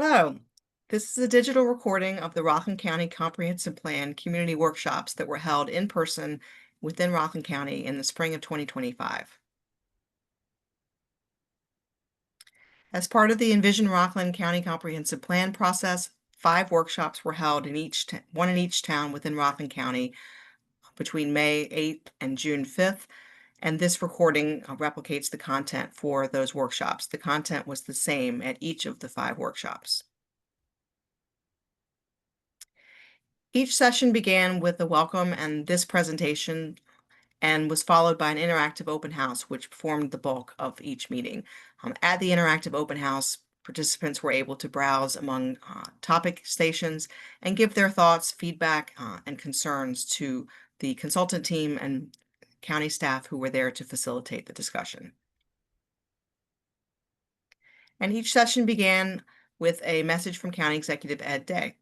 Hello. This is a digital recording of the Rockland County Comprehensive Plan community workshops that were held in person within Rockland County in the spring of 2025. As part of the Envision Rockland County Comprehensive Plan process, 5 workshops were held one in each town within Rockland County between May 8th and June 5th. And this recording replicates the content for those workshops. The content was the same at each of the 5 workshops. Each session began with a welcome and this presentation and was followed by an interactive open house, which formed the bulk of each meeting. At the interactive open house, participants were able to browse among topic stations and give their thoughts, feedback, and concerns to the consultant team and county staff who were there to facilitate the discussion. And each session began with a message from County Executive Ed Day.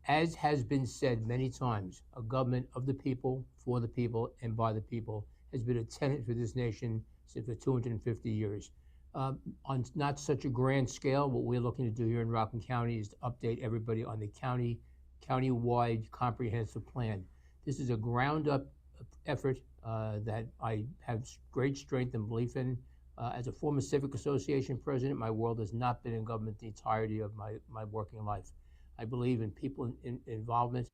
As has been said many times, a government of the people, for the people, and by the people has been a tenet for this nation since for 250 years. On not such a grand scale, what we're looking to do here in Rockland County is to update everybody on the county-wide comprehensive plan. This is a ground-up effort that I have great strength and belief in. As a former Civic Association president, my world has not been in government the entirety of my working life. I believe in people involvement.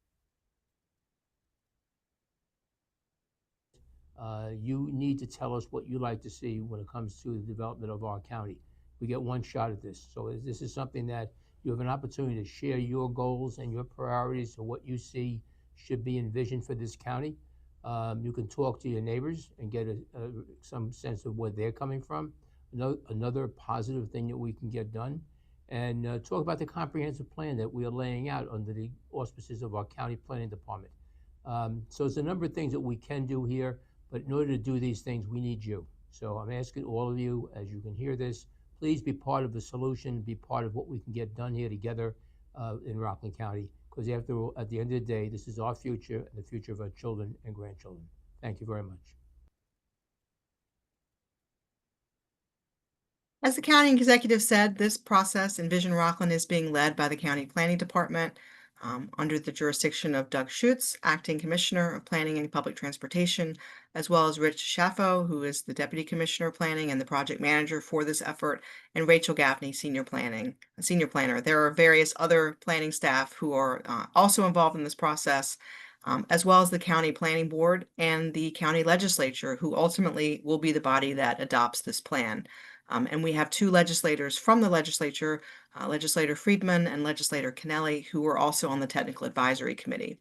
You need to tell us what you like to see when it comes to the development of our county. We get one shot at this. So this is something that you have an opportunity to share your goals and your priorities and what you see should be envisioned for this county. You can talk to your neighbors and get some sense of where they're coming from. Another positive thing that we can get done. And talk about the comprehensive plan that we are laying out under the auspices of our county planning department. So there's a number of things that we can do here, but in order to do these things, we need you. So I'm asking all of you, as you can hear this, please be part of the solution, be part of what we can get done here together in Rockland County, because after all, at the end of the day, this is our future and the future of our children and grandchildren. Thank you very much. As the county executive said, this process, Envision Rockland, is being led by the county planning department under the jurisdiction of Doug Schutz, acting commissioner of planning and public transportation, as well as Rich Schaffo, who is the deputy commissioner of planning and the project manager for this effort, and Rachel Gaffney, senior planner. There are various other planning staff who are also involved in this process, as well as the county planning board and the county legislature, who ultimately will be the body that adopts this plan. And we have 2 legislators from the legislature, Legislator Friedman and Legislator Kennelly, who are also on the Technical Advisory Committee.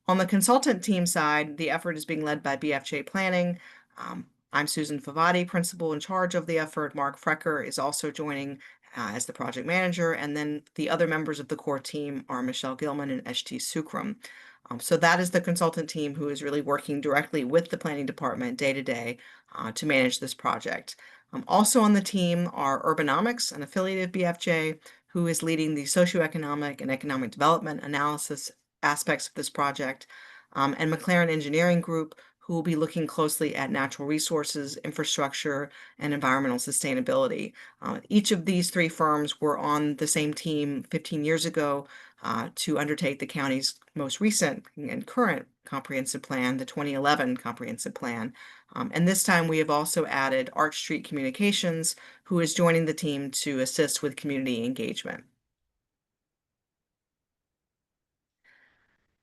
On the consultant team side, the effort is being led by BFJ Planning. I'm Susan Favati, principal in charge of the effort. Mark Frecker is also joining as the project manager, and then the other members of the core team are Michelle Gilman and Eshti Sukram. So that is the consultant team who is really working directly with the planning department day to day to manage this project. Also on the team are Urbanomics, an affiliate of BFJ, who is leading the socioeconomic and economic development analysis aspects of this project, and McLaren Engineering Group, who will be looking closely at natural resources, infrastructure, and environmental sustainability. Each of these 3 firms were on the same team 15 years ago to undertake the county's most recent and current comprehensive plan, the 2011 comprehensive plan. And this time we have also added Arch Street Communications, who is joining the team to assist with community engagement.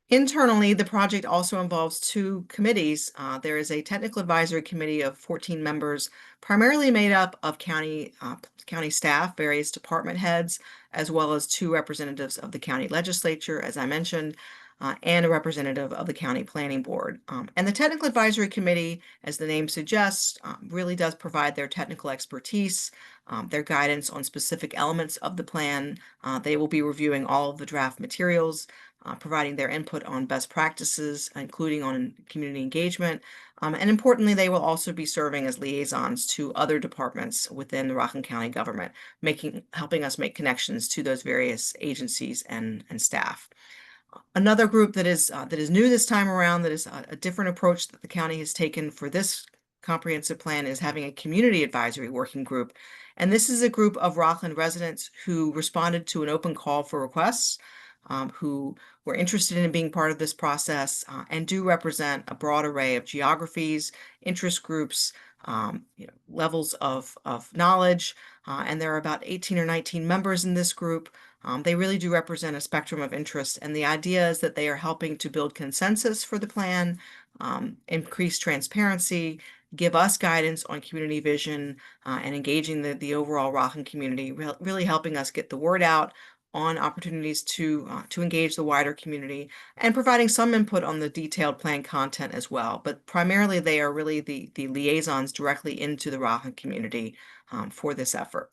Internally, the project also involves 2 committees. There is a technical advisory committee of 14 members, primarily made up of county staff, various department heads, as well as 2 representatives of the county legislature, as I mentioned, and a representative of the county planning board. And the technical advisory committee, as the name suggests, really does provide their technical expertise, their guidance on specific elements of the plan. They will be reviewing all of the draft materials, providing their input on best practices, including on community engagement. And importantly, they will also be serving as liaisons to other departments within the Rockland County government, helping us make connections to those various agencies and staff. Another group that is new this time around, that is a different approach that the county has taken for this comprehensive plan is having a community advisory working group. And this is a group of Rockland residents who responded to an open call for requests, who were interested in being part of this process, and do represent a broad array of geographies, interest groups, levels of knowledge. And there are about 18 or 19 members in this group. They really do represent a spectrum of interest, and the idea is that they are helping to build consensus for the plan, increase transparency, give us guidance on community vision, and engaging the overall Rockland community, really helping us get the word out on opportunities to engage the wider community, and providing some input on the detailed plan content as well. But primarily, they are really the liaisons directly into the Rockland community for this effort.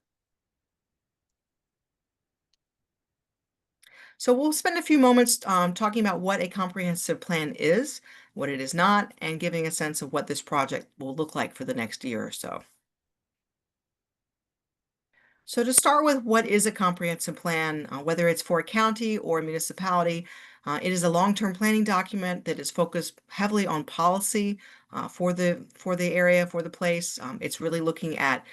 So we'll spend a few moments talking about what a comprehensive plan is, what it is not, and giving a sense of what this project will look like for the next year or so. So to start with, what is a comprehensive plan, whether it's for a county or a municipality? It is a long-term planning document that is focused heavily on policy for the area, for the place. It's really looking at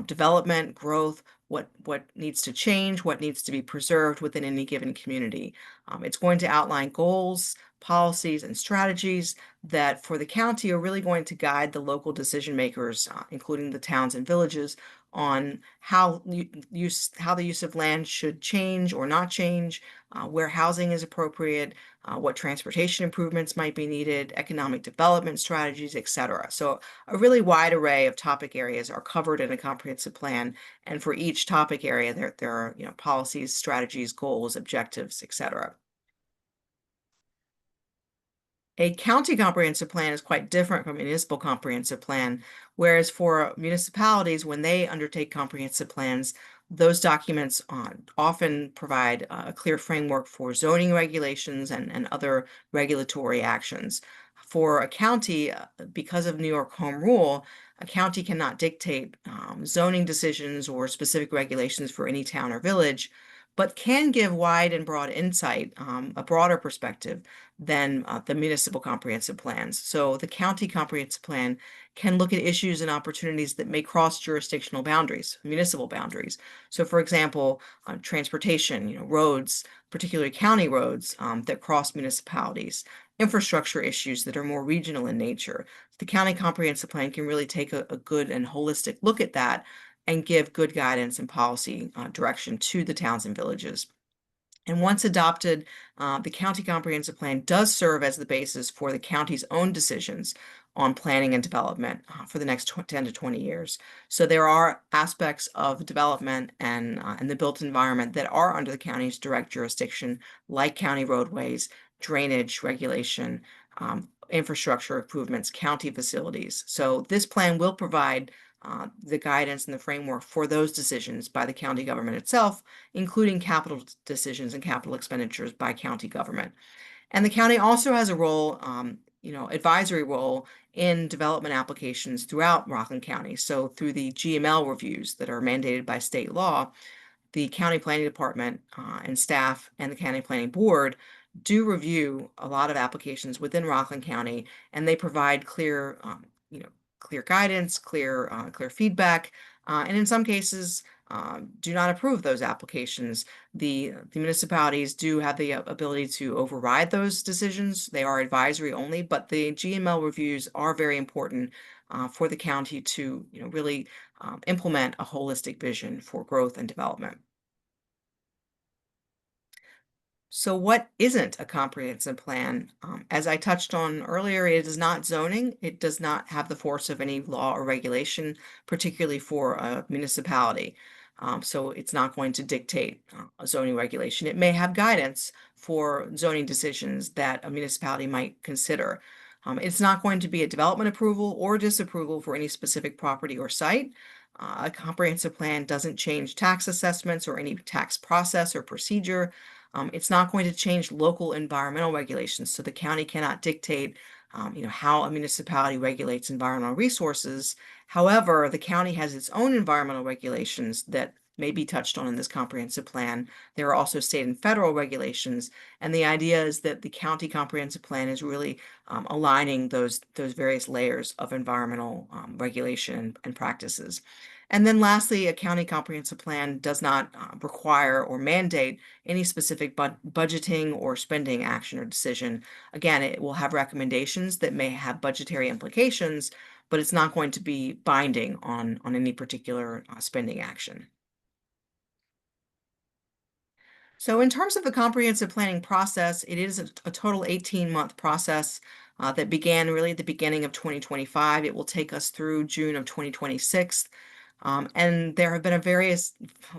development, growth, what needs to change, what needs to be preserved within any given community. It's going to outline goals, policies, and strategies that for the county are really going to guide the local decision makers, including the towns and villages, on how the use of land should change or not change, where housing is appropriate, what transportation improvements might be needed, economic development strategies, etc. So a really wide array of topic areas are covered in a comprehensive plan, and for each topic area, there are policies, strategies, goals, objectives, etc. A county comprehensive plan is quite different from a municipal comprehensive plan, whereas for municipalities, when they undertake comprehensive plans, those documents often provide a clear framework for zoning regulations and other regulatory actions. For a county, because of New York Home Rule, a county cannot dictate zoning decisions or specific regulations for any town or village, but can give wide and broad insight, a broader perspective than the municipal comprehensive plans. So the county comprehensive plan can look at issues and opportunities that may cross jurisdictional boundaries, municipal boundaries. So for example, transportation, roads, particularly county roads that cross municipalities, infrastructure issues that are more regional in nature. The county comprehensive plan can really take a good and holistic look at that and give good guidance and policy direction to the towns and villages. And once adopted, the county comprehensive plan does serve as the basis for the county's own decisions on planning and development for the next 10 to 20 years. So there are aspects of development and the built environment that are under the county's direct jurisdiction, like county roadways, drainage regulation, infrastructure improvements, county facilities. So this plan will provide the guidance and the framework for those decisions by the county government itself, including capital decisions and capital expenditures by county government. And the county also has a role, advisory role in development applications throughout Rockland County. So through the GML reviews that are mandated by state law, the county planning department and staff and the county planning board do review a lot of applications within Rockland County, and they provide clear, clear guidance, clear feedback, and in some cases do not approve those applications. The municipalities do have the ability to override those decisions. They are advisory only, but the GML reviews are very important for the county to really implement a holistic vision for growth and development. So what isn't a comprehensive plan? As I touched on earlier, it is not zoning. It does not have the force of any law or regulation, particularly for a municipality. So it's not going to dictate a zoning regulation. It may have guidance for zoning decisions that a municipality might consider. It's not going to be a development approval or disapproval for any specific property or site. A comprehensive plan doesn't change tax assessments or any tax process or procedure. It's not going to change local environmental regulations, so the county cannot dictate, how a municipality regulates environmental resources. However, the county has its own environmental regulations that may be touched on in this comprehensive plan. There are also state and federal regulations, and the idea is that the county comprehensive plan is really aligning those various layers of environmental regulation and practices. And then lastly, a county comprehensive plan does not require or mandate any specific budgeting or spending action or decision. Again, it will have recommendations that may have budgetary implications, but it's not going to be binding on any particular spending action. So in terms of the comprehensive planning process, it is a total 18-month process that began really at the beginning of 2025. It will take us through June of 2026. And there have been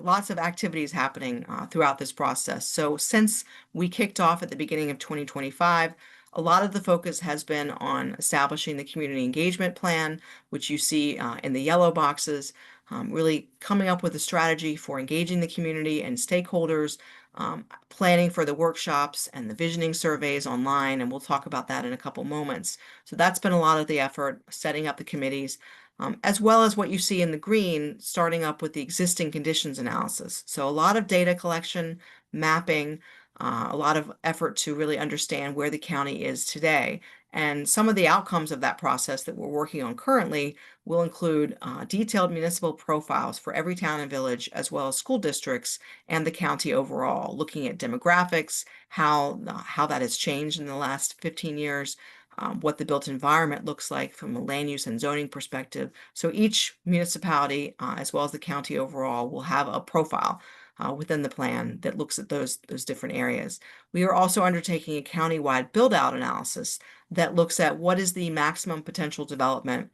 lots of activities happening throughout this process. So since we kicked off at the beginning of 2025, a lot of the focus has been on establishing the community engagement plan, which you see in the yellow boxes, really coming up with a strategy for engaging the community and stakeholders, planning for the workshops and the visioning surveys online, and we'll talk about that in a couple moments. So that's been a lot of the effort, setting up the committees, as well as what you see in the green, starting up with the existing conditions analysis. So a lot of data collection, mapping, a lot of effort to really understand where the county is today. And some of the outcomes of that process that we're working on currently will include detailed municipal profiles for every town and village, as well as school districts and the county overall, looking at demographics, how that has changed in the last 15 years, what the built environment looks like from a land use and zoning perspective. So each municipality, as well as the county overall, will have a profile within the plan that looks at those different areas. We are also undertaking a county-wide build-out analysis that looks at what is the maximum potential development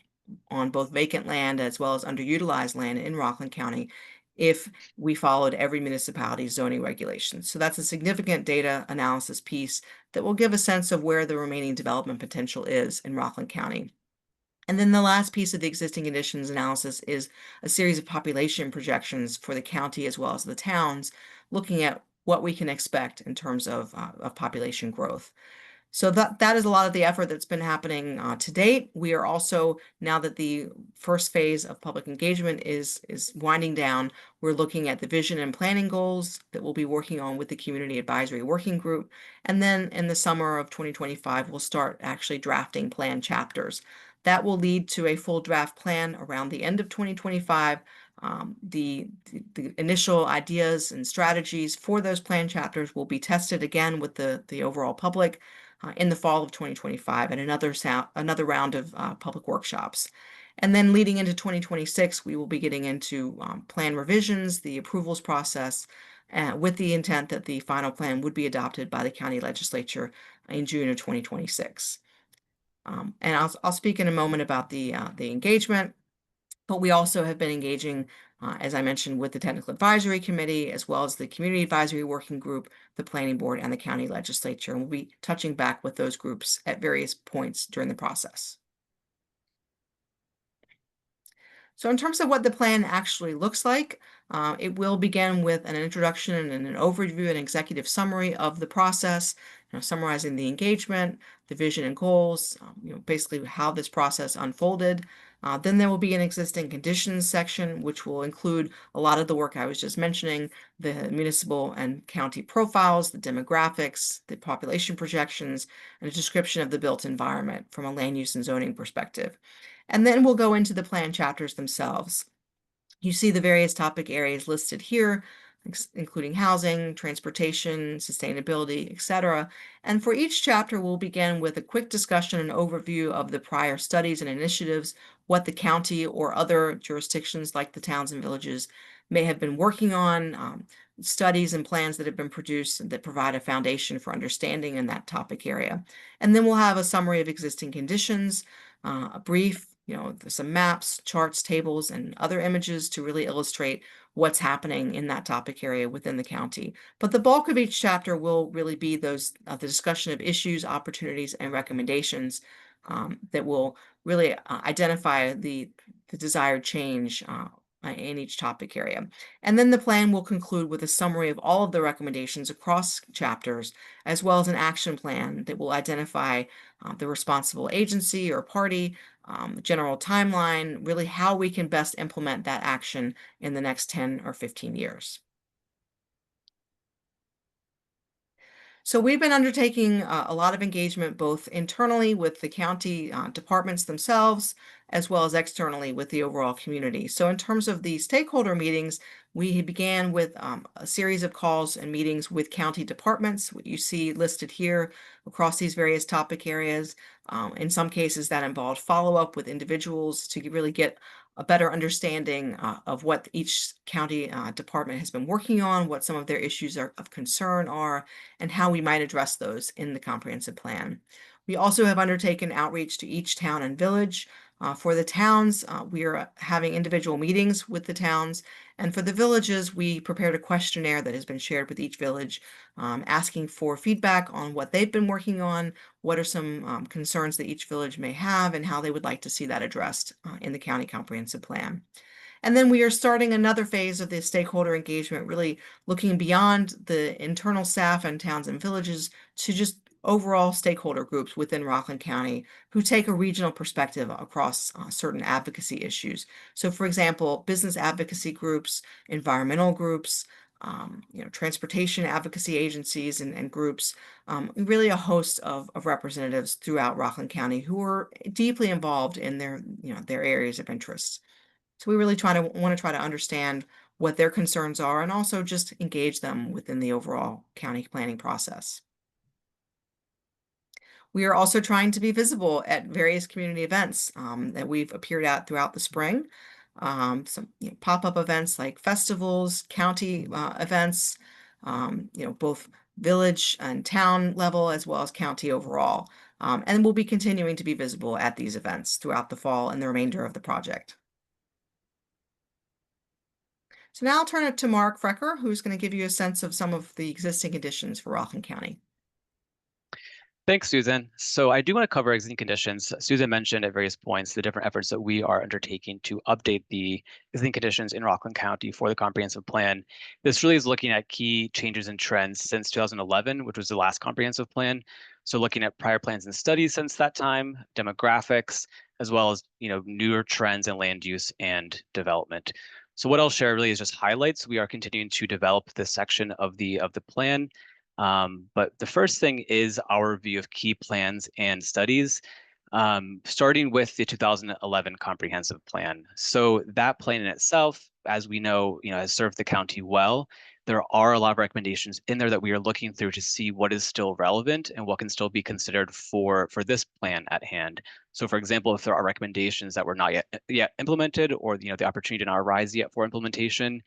on both vacant land as well as underutilized land in Rockland County if we followed every municipality's zoning regulations. So that's a significant data analysis piece that will give a sense of where the remaining development potential is in Rockland County. And then the last piece of the existing conditions analysis is a series of population projections for the county as well as the towns, looking at what we can expect in terms of population growth. So that is a lot of the effort that's been happening to date. We are also, now that the first phase of public engagement is winding down, we're looking at the vision and planning goals that we'll be working on with the Community Advisory Working Group. And then in the summer of 2025, we'll start actually drafting plan chapters. That will lead to a full draft plan around the end of 2025. The initial ideas and strategies for those plan chapters will be tested again with the overall public in the fall of 2025 and another round of public workshops. And then leading into 2026, we will be getting into plan revisions, the approvals process, with the intent that the final plan would be adopted by the county legislature in June of 2026. And I'll speak in a moment about the engagement, but we also have been engaging, as I mentioned, with the Technical Advisory Committee, as well as the Community Advisory Working Group, the Planning Board, and the County Legislature. And we'll be touching back with those groups at various points during the process. So in terms of what the plan actually looks like, it will begin with an introduction and an overview and executive summary of the process, summarizing the engagement, the vision and goals, basically how this process unfolded. Then there will be an existing conditions section, which will include a lot of the work I was just mentioning, the municipal and county profiles, the demographics, the population projections, and a description of the built environment from a land use and zoning perspective. And then we'll go into the plan chapters themselves. You see the various topic areas listed here, including housing, transportation, sustainability, etc. And for each chapter, we'll begin with a quick discussion and overview of the prior studies and initiatives, what the county or other jurisdictions like the towns and villages may have been working on, studies and plans that have been produced that provide a foundation for understanding in that topic area. And then we'll have a summary of existing conditions, a brief, some maps, charts, tables, and other images to really illustrate what's happening in that topic area within the county. But the bulk of each chapter will really be the discussion of issues, opportunities, and recommendations that will really identify the desired change in each topic area. And then the plan will conclude with a summary of all of the recommendations across chapters, as well as an action plan that will identify the responsible agency or party general timeline, really how we can best implement that action in the next 10 or 15 years. So we've been undertaking a lot of engagement both internally with the county departments themselves, as well as externally with the overall community. So in terms of the stakeholder meetings, we began with a series of calls and meetings with county departments, what you see listed here across these various topic areas. In some cases, that involved follow-up with individuals to really get a better understanding of what each county department has been working on, what some of their issues of concern are, and how we might address those in the comprehensive plan. We also have undertaken outreach to each town and village. For the towns, we are having individual meetings with the towns, and for the villages, we prepared a questionnaire that has been shared with each village, asking for feedback on what they've been working on, what are some concerns that each village may have, and how they would like to see that addressed in the county comprehensive plan. And then we are starting another phase of the stakeholder engagement, really looking beyond the internal staff and towns and villages to just overall stakeholder groups within Rockland County who take a regional perspective across certain advocacy issues. So, for example, business advocacy groups, environmental groups, transportation advocacy agencies and groups, really a host of representatives throughout Rockland County who are deeply involved in their areas of interest. So we really want to try to understand what their concerns are and also just engage them within the overall county planning process. We are also trying to be visible at various community events that we've appeared at throughout the spring. Some pop-up events like festivals, county events, both village and town level as well as county overall. And we'll be continuing to be visible at these events throughout the fall and the remainder of the project. So now I'll turn it to Mark Frecker, who's going to give you a sense of some of the existing conditions for Rockland County. Thanks, Susan. So I do want to cover existing conditions. Susan mentioned at various points the different efforts that we are undertaking to update the existing conditions in Rockland County for the comprehensive plan. This really is looking at key changes and trends since 2011, which was the last comprehensive plan. So looking at prior plans and studies since that time, demographics, as well as newer trends in land use and development. So what I'll share really is just highlights. We are continuing to develop this section of the plan. But the first thing is our review of key plans and studies, starting with the 2011 comprehensive plan. So that plan in itself, as we know, has served the county well. There are a lot of recommendations in there that we are looking through to see what is still relevant and what can still be considered for this plan at hand. So, for example, if there are recommendations that were not yet implemented, or the opportunity did not arise yet for implementation,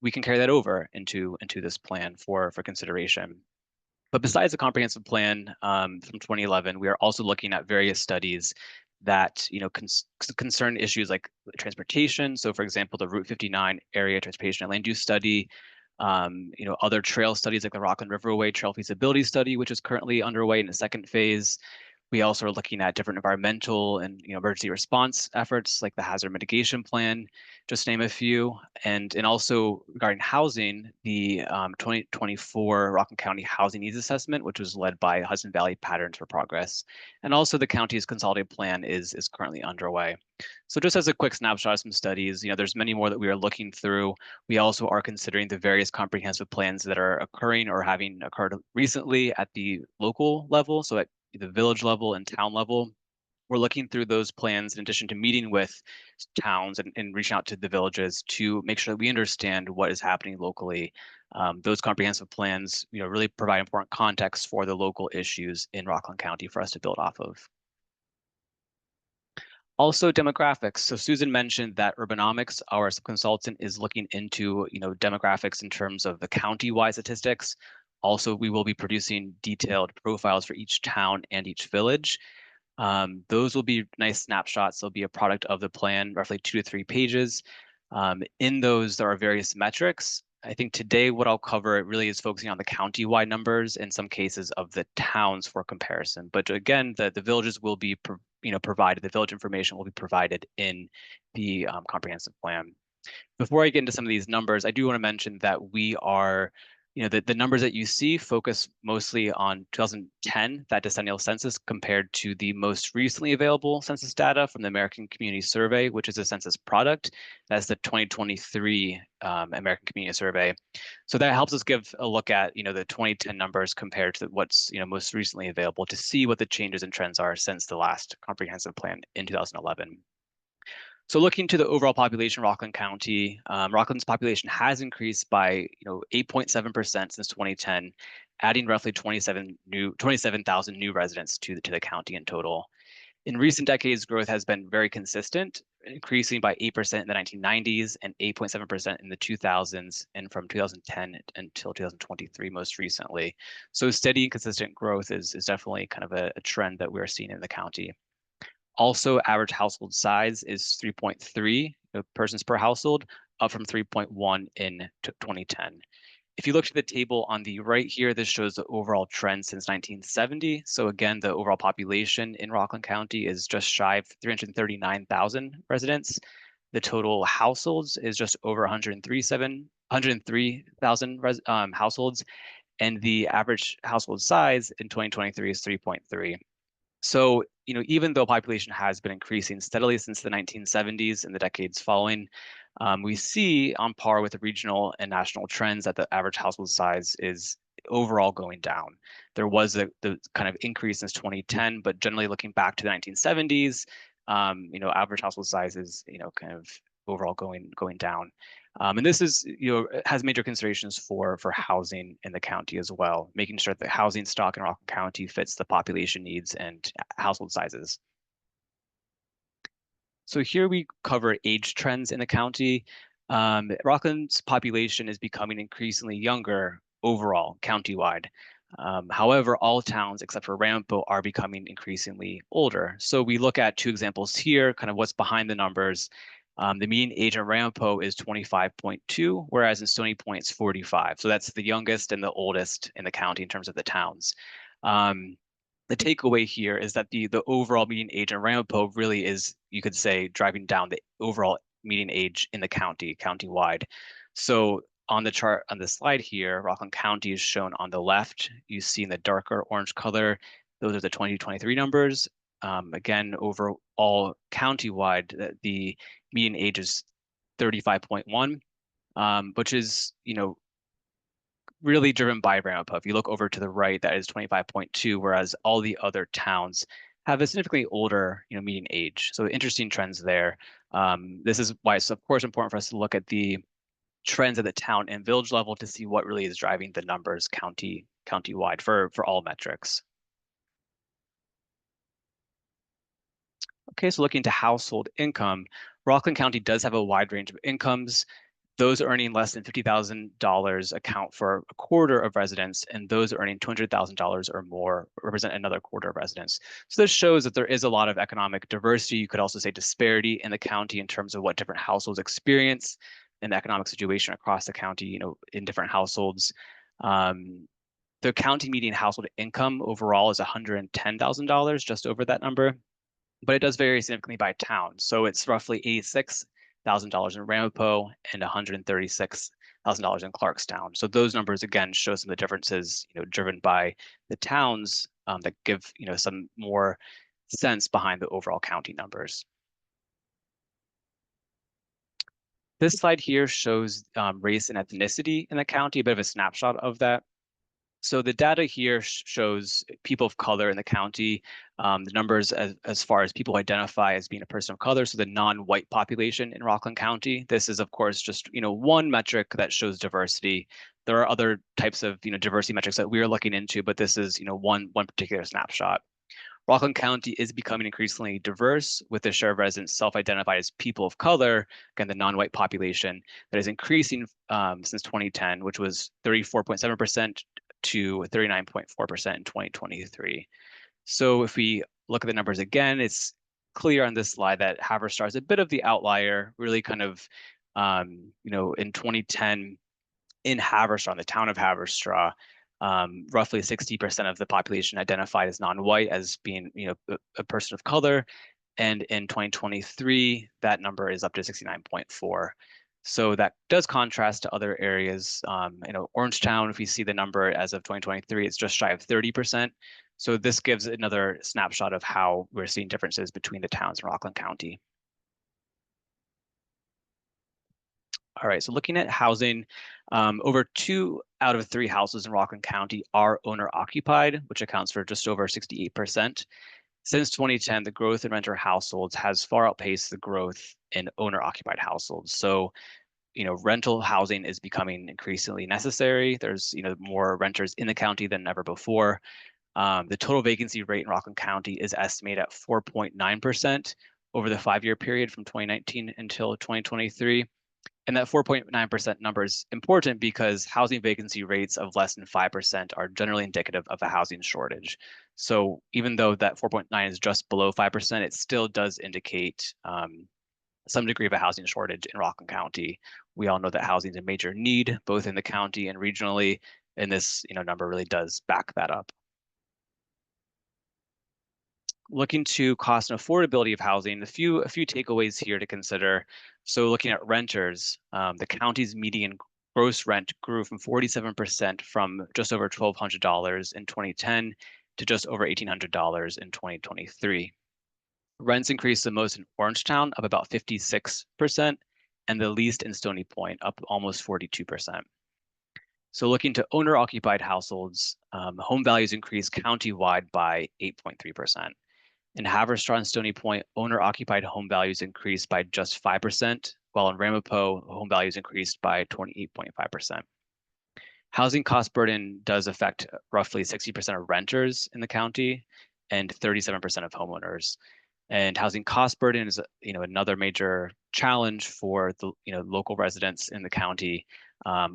we can carry that over into this plan for consideration. But besides the comprehensive plan from 2011, we are also looking at various studies that concern issues like transportation. So, for example, the Route 59 area transportation and land use study. Other trail studies like the Rockland Riverway Trail Feasibility Study, which is currently underway in the second phase. We also are looking at different environmental and emergency response efforts like the hazard mitigation plan, just to name a few. And also regarding housing, the 2024 Rockland County Housing Needs Assessment, which was led by Hudson Valley Patterns for Progress. And also the county's consolidated plan is currently underway. So just as a quick snapshot of some studies, there's many more that we are looking through. We also are considering the various comprehensive plans that are occurring or having occurred recently at the local level, so at the village level and town level. We're looking through those plans in addition to meeting with towns and reaching out to the villages to make sure that we understand what is happening locally. Those comprehensive plans, really provide important context for the local issues in Rockland County for us to build off of. Also demographics. So Susan mentioned that Urbanomics, our consultant, is looking into demographics in terms of the county-wide statistics. Also, we will be producing detailed profiles for each town and each village. Those will be nice snapshots. They'll be a product of the plan, roughly 2 to 3 pages. In those, there are various metrics. I think today what I'll cover really is focusing on the county-wide numbers, in some cases of the towns for comparison. But again, the villages will be provided, the village information will be provided in the comprehensive plan. Before I get into some of these numbers, I do want to mention that we are the numbers that you see focus mostly on 2010, that decennial census, compared to the most recently available census data from the American Community Survey, which is a census product. That's the 2023 American Community Survey. So that helps us give a look at the 2010 numbers compared to what's most recently available to see what the changes and trends are since the last comprehensive plan in 2011. So looking to the overall population, Rockland County, Rockland's population has increased by 8.7% since 2010, adding roughly 27,000 new residents to the county in total. In recent decades, growth has been very consistent, increasing by 8% in the 1990s and 8.7% in the 2000s, and from 2010 until 2023 most recently. So steady and consistent growth is definitely kind of a trend that we're seeing in the county. Also, average household size is 3.3 persons per household, up from 3.1 in 2010. If you look at the table on the right here, this shows the overall trend since 1970. So again, the overall population in Rockland County is just shy of 339,000 residents. The total households is just over 103,000 households, and the average household size in 2023 is 3.3. So, even though population has been increasing steadily since the 1970s and the decades following, we see on par with the regional and national trends that the average household size is overall going down. There was the kind of increase since 2010, but generally looking back to the 1970s, average household size is, kind of overall going down. And this is, has major considerations for housing in the county as well, making sure that the housing stock in Rockland County fits the population needs and household sizes. So here we cover age trends in the county. Rockland's population is becoming increasingly younger overall, countywide. However, all towns except for Ramapo are becoming increasingly older. So we look at two examples here, kind of what's behind the numbers. The median age in Ramapo is 25.2, whereas in Stony Point it's 45. So that's the youngest and the oldest in the county in terms of the towns. The takeaway here is that the overall median age in Ramapo really is, you could say, driving down the overall median age in the countywide. So on the chart on the slide here, Rockland County is shown on the left. You see in the darker orange color, those are the 2023 numbers. Again, overall countywide, the median age is 35.1, which is, really driven by Ramapo. If you look over to the right, that is 25.2, whereas all the other towns have a significantly older, median age. So interesting trends there. This is why it's of course important for us to look at the trends at the town and village level to see what really is driving the numbers countywide for all metrics. Okay, so looking to household income, Rockland County does have a wide range of incomes. Those earning less than $50,000 account for a quarter of residents, and those earning $200,000 or more represent another quarter of residents. So this shows that there is a lot of economic diversity. You could also say disparity in the county in terms of what different households experience in the economic situation across the county, in different households. The county median household income overall is $110,000, just over that number, but it does vary significantly by town. So it's roughly $86,000 in Ramapo and $136,000 in Clarkstown. So those numbers again show some of the differences, driven by the towns that give some more sense behind the overall county numbers. This slide here shows race and ethnicity in the county, a bit of a snapshot of that. So the data here shows people of color in the county, the numbers as far as people identify as being a person of color, so the non-white population in Rockland County. This is, of course, just one metric that shows diversity. There are other types of diversity metrics that we are looking into, but this is one particular snapshot. Rockland County is becoming increasingly diverse, with the share of residents self-identified as people of color, again, the non-white population, that is increasing since 2010, which was 34.7% to 39.4% in 2023. So if we look at the numbers again, it's clear on this slide that Haverstraw is a bit of the outlier, really kind of, in 2010 in Haverstraw, in the town of Haverstraw, roughly 60% of the population identified as non-white, as being a person of color, and in 2023 that number is up to 69.4. So that does contrast to other areas. Orangetown, if we see the number as of 2023, it's just shy of 30%. So this gives another snapshot of how we're seeing differences between the towns in Rockland County. All right, so looking at housing, over 2 out of 3 houses in Rockland County are owner occupied, which accounts for just over 68%. Since 2010, the growth in renter households has far outpaced the growth in owner occupied households. So, rental housing is becoming increasingly necessary. There's, more renters in the county than ever before. The total vacancy rate in Rockland County is estimated at 4.9% over the 5-year period from 2019 until 2023. And that 4.9% number is important because housing vacancy rates of less than 5% are generally indicative of a housing shortage. So even though that 4.9 is just below 5%, it still does indicate some degree of a housing shortage in Rockland County. We all know that housing is a major need, both in the county and regionally, and this number really does back that up. Looking to cost and affordability of housing, a few takeaways here to consider. So looking at renters, the county's median gross rent grew from 47% from just over $1,200 in 2010 to just over $1,800 in 2023. Rents increased the most in Orangetown, up about 56%, and the least in Stony Point, up almost 42%. So looking to owner-occupied households, home values increased countywide by 8.3%. In Haverstraw and Stony Point, owner-occupied home values increased by just 5%, while in Ramapo, home values increased by 28.5%. Housing cost burden does affect roughly 60% of renters in the county and 37% of homeowners. And housing cost burden is, another major challenge for the, local residents in the county.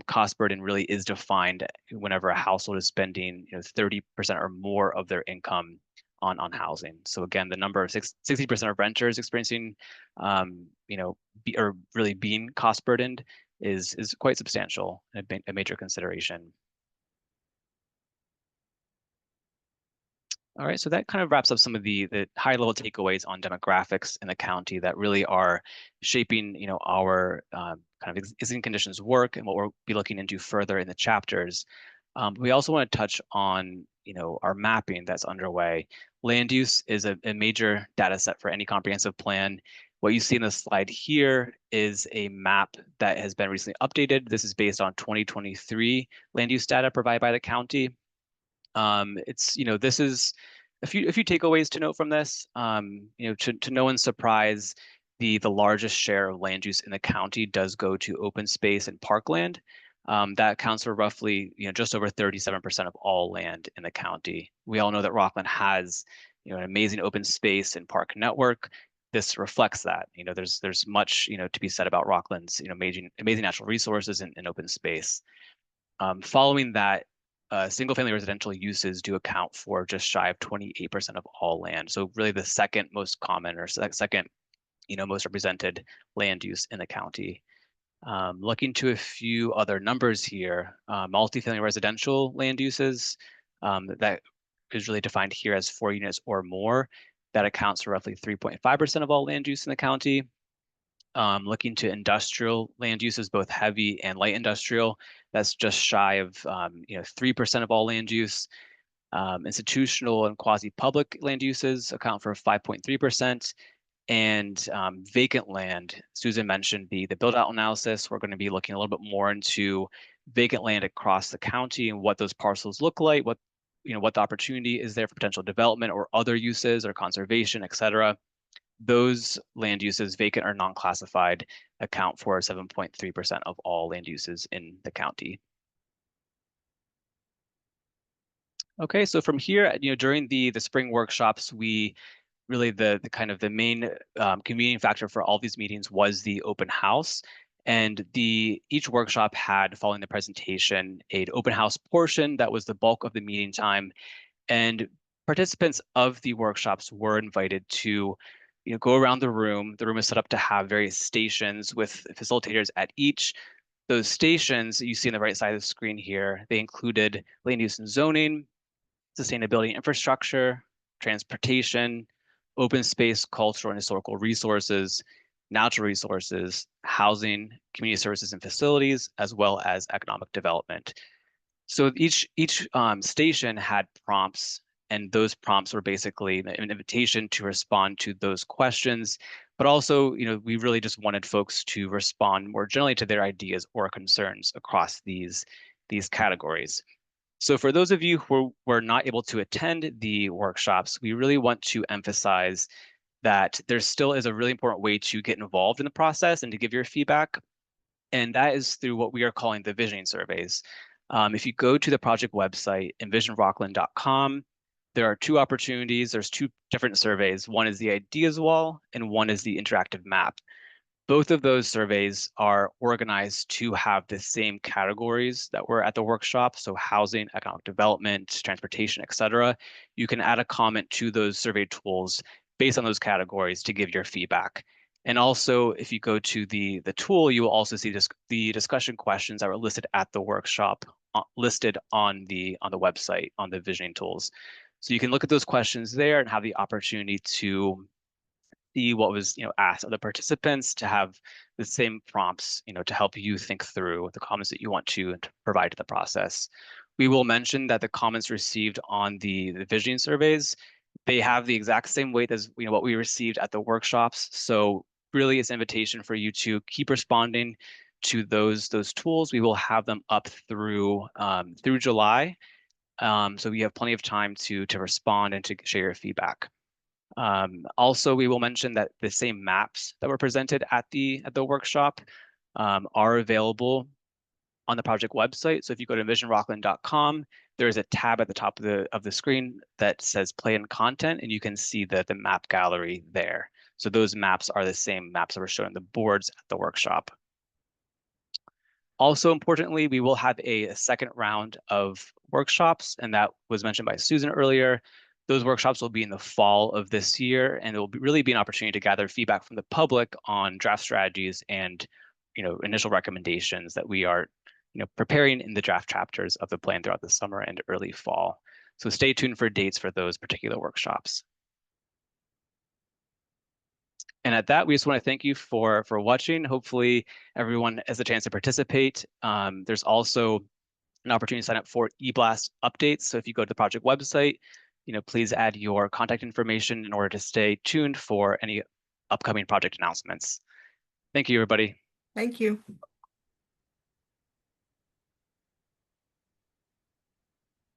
Cost burden really is defined whenever a household is spending, 30% or more of their income on housing. So again, the number of 60% of renters experiencing, or really being cost burdened is quite substantial and a major consideration. All right, so that kind of wraps up some of the high-level takeaways on demographics in the county that really are shaping, our kind of existing conditions work and what we'll be looking into further in the chapters. We also want to touch on, our mapping that's underway. Land use is a major data set for any comprehensive plan. What you see in the slide here is a map that has been recently updated. This is based on 2023 land use data provided by the county. This is a few takeaways to note from this. To no one's surprise, the largest share of land use in the county does go to open space and parkland. That accounts for roughly, just over 37% of all land in the county. We all know that Rockland has, an amazing open space and park network. This reflects that. There's much, to be said about Rockland's, amazing natural resources and open space. Following that, single-family residential uses do account for just shy of 28% of all land. So really the second most common or second, most represented land use in the county. Looking to a few other numbers here, multifamily residential land uses, that is really defined here as 4 units or more. That accounts for roughly 3.5% of all land use in the county. Looking to industrial land uses, both heavy and light industrial, that's just shy of 3% of all land use. Institutional and quasi-public land uses account for 5.3%. And vacant land, Susan mentioned the build-out analysis. We're going to be looking a little bit more into vacant land across the county and what those parcels look like, what the opportunity is there for potential development or other uses or conservation, et cetera. Those land uses, vacant or non-classified, account for 7.3% of all land uses in the county. Okay, so from here, during the spring workshops, we really the kind of the main convening factor for all these meetings was the open house. And each workshop had, following the presentation, an open house portion that was the bulk of the meeting time. And participants of the workshops were invited to go around the room. The room is set up to have various stations with facilitators at each. Those stations that you see on the right side of the screen here, they included land use and zoning, sustainability and infrastructure, transportation, open space, cultural and historical resources, natural resources, housing, community services and facilities, as well as economic development. So each station had prompts, and those prompts were basically an invitation to respond to those questions. But also, we really just wanted folks to respond more generally to their ideas or concerns across these categories. So for those of you who were not able to attend the workshops, we really want to emphasize that there still is a really important way to get involved in the process and to give your feedback. And that is through what we are calling the visioning surveys. If you go to the project website, envisionrockland.com, there are two opportunities. There's two different surveys. One is the ideas wall and one is the interactive map. Both of those surveys are organized to have the same categories that were at the workshop. So housing, economic development, transportation, et cetera. You can add a comment to those survey tools based on those categories to give your feedback. And also, if you go to the tool, you will also see the discussion questions that were listed at the workshop, listed on the website, on the visioning tools. So you can look at those questions there and have the opportunity to see what was asked of the participants, to have the same prompts to help you think through the comments that you want to provide to the process. We will mention that the comments received on the visioning surveys, they have the exact same weight as what we received at the workshops. So really it's an invitation for you to keep responding to those tools. We will have them up through July. So we have plenty of time to respond and to share your feedback. Also, we will mention that the same maps that were presented at the workshop are available on the project website. So if you go to envisionrockland.com, there is a tab at the top of the screen that says Play and Content, and you can see the map gallery there. So those maps are the same maps that were shown on the boards at the workshop. Also importantly, we will have a second round of workshops, and that was mentioned by Susan earlier. Those workshops will be in the fall of this year, and it will really be an opportunity to gather feedback from the public on draft strategies and initial recommendations that we are preparing in the draft chapters of the plan throughout the summer and early fall. So stay tuned for dates for those particular workshops. And at that, we just want to thank you for watching. Hopefully everyone has a chance to participate. There's also an opportunity to sign up for eBlast updates. So if you go to the project website, please add your contact information in order to stay tuned for any upcoming project announcements. Thank you, everybody. Thank you.